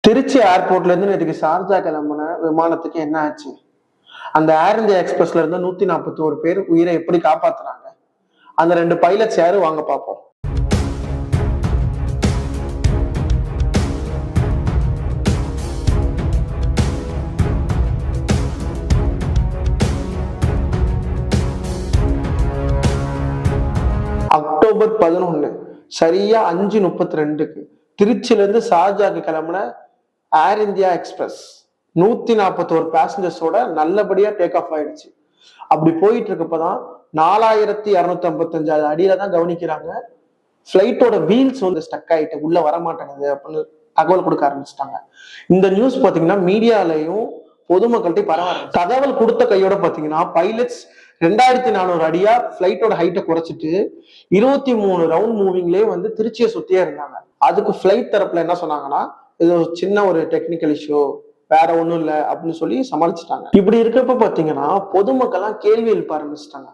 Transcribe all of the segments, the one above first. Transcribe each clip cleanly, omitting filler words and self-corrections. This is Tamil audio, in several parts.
திருச்சி ஏர்போர்ட்ல இருந்து நேற்றுக்கு ஷார்ஜா கிளம்புன விமானத்துக்கு என்ன ஆச்சு? அந்த ஏர் இந்தியா எக்ஸ்பிரஸ்ல இருந்து 141 பேர் உயிரை எப்படி காப்பாத்துறாங்க? அந்த 2 பைலட்ஸ் யாரு வாங்க பார்ப்போம். அக்டோபர் 11 சரியா 5:32க்கு திருச்சியில இருந்து ஷார்ஜாக்கு கிளம்புன ஏர் இந்தியா எக்ஸ்பிரஸ் 141 பேசஞ்சர்ஸோட நல்லபடியா டேக் ஆஃப் ஆயிடுச்சு. அப்படி போயிட்டு இருக்கப்பதான் 4255 அடியில தான் கவனிக்கிறாங்க. பிளைட்டோட வீல்ஸ் வந்து ஸ்டக் ஆயிட்டு உள்ள வரமாட்டேங்குது அப்படின்னு தகவல் கொடுக்க ஆரம்பிச்சிட்டாங்க. இந்த நியூஸ் பாத்தீங்கன்னா மீடியாலையும் பொதுமக்கள்கிட்ட பரவாயில்ல. தகவல் கொடுத்த கையோட பாத்தீங்கன்னா பைலட்ஸ் 2400 அடியா பிளைட்டோட ஹைட்டை குறைச்சிட்டு 23 ரவுண்ட் மூவிங்லயே வந்து திருச்சியை சுத்தியே இருந்தாங்க. அதுக்கு பிளைட் தரப்புல என்ன சொன்னாங்கன்னா, இது ஒரு சின்ன ஒரு டெக்னிக்கல் இஷ்யூ, வேற ஒண்ணும் இல்லை அப்படின்னு சொல்லி சமாளிச்சுட்டாங்க. இப்படி இருக்கப்ப பாத்தீங்கன்னா பொதுமக்கள்லாம் கேள்வி எழுப்ப ஆரம்பிச்சிட்டாங்க.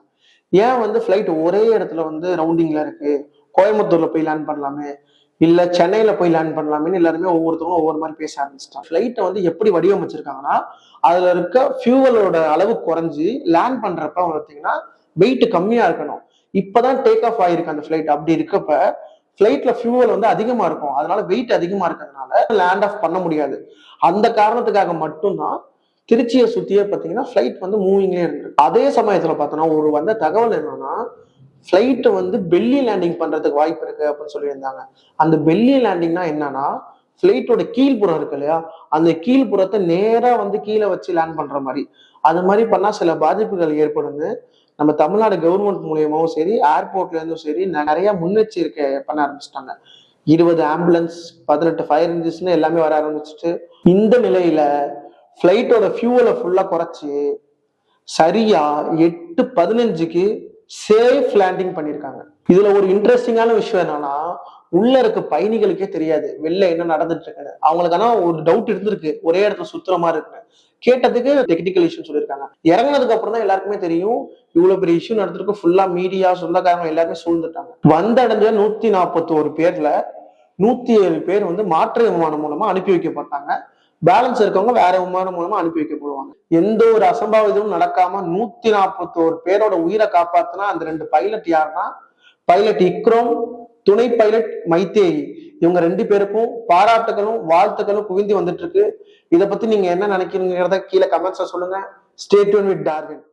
ஏன் வந்து பிளைட் ஒரே இடத்துல வந்து ரவுண்டிங்ல இருக்கு, கோயம்புத்தூர்ல போய் லேண்ட் பண்ணலாமே, இல்ல சென்னையில போய் லேண்ட் பண்ணலாமே, எல்லாருமே ஒவ்வொருத்தவங்களும் ஒவ்வொரு மாதிரி பேச ஆரம்பிச்சிட்டாங்க. பிளைட்டை வந்து எப்படி வடிவமைச்சிருக்காங்கன்னா, அதுல இருக்க ஃபியூவலோட அளவு குறைஞ்சி லேண்ட் பண்றப்ப பார்த்தீங்கன்னா வெயிட் கம்மியா இருக்கணும். இப்பதான் டேக் ஆஃப் ஆயிருக்கு அந்த பிளைட். அப்படி இருக்கப்ப பிளைட்ல ஃபியூவல் வந்து அதிகமா இருக்கும், அதனால வெயிட் அதிகமா இருக்கிறதுனால லேண்ட் ஆஃப் பண்ண முடியாது. அந்த காரணத்துக்காக மட்டும்தான் திருச்சியை சுத்தியே பாத்தீங்கன்னா பிளைட் வந்து மூவிங்லேயே இருந்திருக்கு. அதே சமயத்துல பார்த்தோம்னா ஒரு வந்த தகவல் என்னன்னா, பிளைட் வந்து பெல்லி லேண்டிங் பண்றதுக்கு வாய்ப்பு இருக்கு அப்படின்னு சொல்லியிருந்தாங்க. அந்த பெல்லி லேண்டிங்னா என்னன்னா, பிளைட்டோட கீழ்புறம் இருக்கு இல்லையா, அந்த கீழ்புறத்தை நேரா வந்து கீழே வச்சு லேண்ட் பண்ற மாதிரி. அது மாதிரி பண்ணா சில பாதிப்புகள் ஏற்படுது. நம்ம தமிழ்நாடு கவர்மெண்ட் மூலியமாவும் சரி, ஏர்போர்ட்ல இருந்தும் சரி நிறைய முன்னெச்சரிக்கை பண்ண ஆரம்பிச்சிட்டாங்க. 20 ஆம்புலன்ஸ், 18 ஃபயர் இன்ஜின்ஸ் எல்லாமே வர ஆரம்பிச்சுட்டு, இந்த நிலையில பிளைட்டோட ஃபியூவலை ஃபுல்லா குறைச்சு சரியா 8:15க்கு சேஃப் லேண்டிங் பண்ணிருக்காங்க. இதுல ஒரு இன்ட்ரெஸ்டிங்கான விஷயம் என்னன்னா, உள்ள இருக்க பயணிகளுக்கே தெரியாது வெளில என்ன நடந்துட்டு இருக்குன்னு. அவங்களுக்கு ஆனா ஒரு டவுட் இருந்திருக்கு, ஒரே இடத்துல சுத்துற மாதிரி இருக்கு. கேட்டதுக்கு டெக்னிக்கல் இஷ்யூ சொல்லியிருக்காங்க. இறங்கினதுக்கு அப்புறம் தான் எல்லாருக்குமே தெரியும் இவ்வளவு பெரிய இஷ்யூ நடந்திருக்கு. ஃபுல்லா மீடியா, சொந்தக்காரங்க எல்லாருமே சூழ்ந்துட்டாங்க. வந்தடைஞ்ச 141 பேர்ல 107 பேர் வந்து மாற்று விமானம் மூலமா அனுப்பி வைக்கப்பட்டாங்க. பேலன்ஸ் இருக்கவங்க வேற விமானம் மூலமா அனுப்பி வைக்கப்படுவாங்க. எந்த ஒரு அசம்பாவிதமும் நடக்காம 141 பேரோட உயிரை காப்பாத்தினா அந்த 2 பைலட் யாருன்னா, பைலட் இக்ரோம், துணை பைலட் மைத்தேயி. இவங்க 2 பேருக்கும் பாராட்டுகளும் வாழ்த்துக்களும் குவிந்து வந்துட்டு இருக்கு. இதை பத்தி நீங்க என்ன நினைக்கிறீங்கிறத கீழே கமெண்ட்ஸ்ல சொல்லுங்க. Stay tune with Darwin.